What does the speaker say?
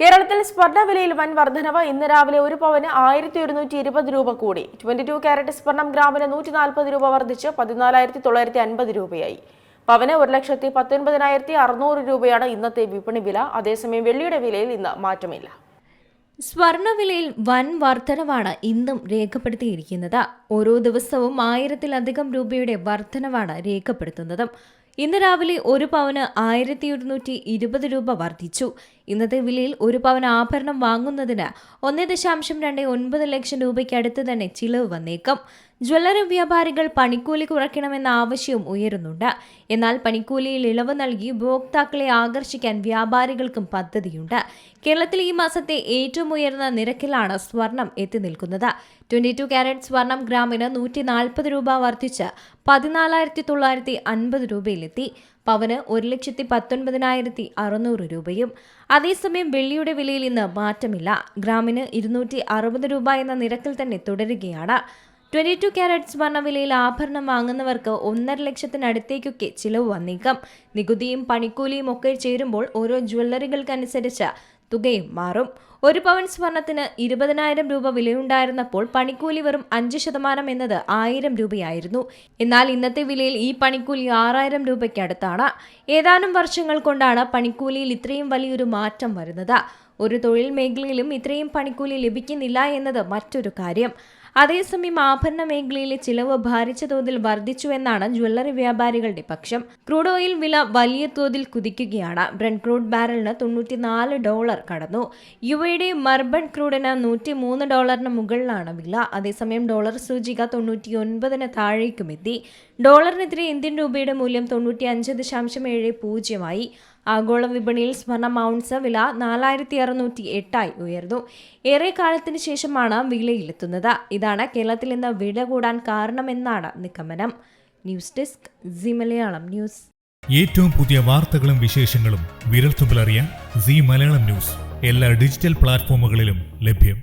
കേരളത്തിൽ സ്വർണ്ണവിലയിൽ വൻ വർധനവ്. ഇന്ന് രാവിലെ ഒരു പവന് 1120 രൂപ കൂടി. 22 കാരറ്റ് സ്വർണം ഗ്രാമിന് 140 രൂപ വർദ്ധിച്ച് 14,950 രൂപയായി. പവന് 1,19,600 രൂപയാണ് ഇന്നത്തെ വിപണി വില. അതേസമയം വെള്ളിയുടെ വിലയിൽ ഇന്ന് മാറ്റമില്ല. സ്വർണ്ണവിലയിൽ വൻ വർധനവാണ് ഇന്നും രേഖപ്പെടുത്തിയിരിക്കുന്നത്. ഓരോ ദിവസവും 1000-ലധികം രൂപയുടെ വർധനവാണ് രേഖപ്പെടുത്തുന്നത്. ഇന്ന് രാവിലെ ഒരു പവന് 1120 രൂപ വർദ്ധിച്ചു. ഇന്നത്തെ വിലയിൽ ഒരു പവൻ ആഭരണം വാങ്ങുന്നതിന് 1.29 ലക്ഷം രൂപയ്ക്ക് അടുത്ത് തന്നെ ചിലവ് വന്നേക്കും. ജ്വല്ലറി വ്യാപാരികൾ പണിക്കൂലി കുറയ്ക്കണമെന്ന ആവശ്യവും ഉയരുന്നുണ്ട്. എന്നാൽ പണിക്കൂലിയിൽ ഇളവ് നൽകി ഉപഭോക്താക്കളെ ആകർഷിക്കാൻ വ്യാപാരികൾക്കും പദ്ധതിയുണ്ട്. കേരളത്തിൽ ഈ മാസത്തെ ഏറ്റവും ഉയർന്ന നിരക്കിലാണ് സ്വർണം എത്തി നിൽക്കുന്നത്. 22 കാരറ്റ് സ്വർണം ഗ്രാമിന് 140 രൂപ വർദ്ധിച്ച് 14,950 രൂപയിലെത്തി. പവന് 1,19,600 രൂപയും. അതേസമയം വെള്ളിയുടെ വിലയിൽ ഇന്ന് മാറ്റമില്ല. ഗ്രാമിന് 260 രൂപ എന്ന നിരക്കിൽ തന്നെ തുടരുകയാണ്. 22 കാരറ്റ് സ്വർണ്ണവിലയിൽ ആഭരണം വാങ്ങുന്നവർക്ക് 1.5 ലക്ഷത്തിനടുത്തേക്കൊക്കെ ചിലവ് വന്നേക്കാം. നികുതിയും പണിക്കൂലിയും ഒക്കെ ചേരുമ്പോൾ ഓരോ ജ്വല്ലറികൾക്കനുസരിച്ച് തുകയും മാറും. ഒരു പവൻ സ്വർണത്തിന് 20,000 രൂപ വിലയുണ്ടായിരുന്നപ്പോൾ പണിക്കൂലി വെറും 5% എന്നത് 1000 രൂപയായിരുന്നു. എന്നാൽ ഇന്നത്തെ വിലയിൽ ഈ പണിക്കൂലി 6000 രൂപയ്ക്കടുത്താണ്. ഏതാനും വർഷങ്ങൾ കൊണ്ടാണ് പണിക്കൂലിയിൽ ഇത്രയും വലിയൊരു മാറ്റം വരുന്നത്. ഒരു തൊഴിൽ മേഖലയിലും ഇത്രയും പണിക്കൂലി ലഭിക്കുന്നില്ല എന്നത് മറ്റൊരു കാര്യം. അതേസമയം ആഭരണ മേഖലയിലെ ചിലവ് ഭാരിച്ച തോതിൽ വർദ്ധിച്ചു എന്നാണ് ജ്വല്ലറി വ്യാപാരികളുടെ പക്ഷം. ക്രൂഡ് ഓയിൽ വില വലിയ തോതിൽ കുതിക്കുകയാണ്. ബ്രന്റ് ക്രൂഡ് ബാരലിന് $94 കടന്നു. യുഎയുടെ മർബൺ ക്രൂഡിന് $103 മുകളിലാണ് വില. അതേസമയം ഡോളർ സൂചിക 99 താഴേക്കുമെത്തി. ഡോളറിനെതിരെ ഇന്ത്യൻ രൂപയുടെ മൂല്യം 95.70 ആഗോള വിപണിയിൽ സ്വർണ്ണ ഔൺസ് വില 4,608 ഉയർന്നു. ഏറെ കാലത്തിന് ശേഷമാണ് വിലയിലെത്തുന്നത്. ഇതാണ് കേരളത്തിൽ ഇന്ന് വില കൂടാൻ കാരണമെന്നാണ് നിഗമനം. News desk C Malayalam news. ഏറ്റവും പുതിയ വാർത്തകളും വിശേഷങ്ങളും വിരൽത്തുമ്പിലറിയാൻ സി മലയാളം ന്യൂസ് എല്ലാ ഡിജിറ്റൽ പ്ലാറ്റ്ഫോമുകളിലും ലഭ്യം.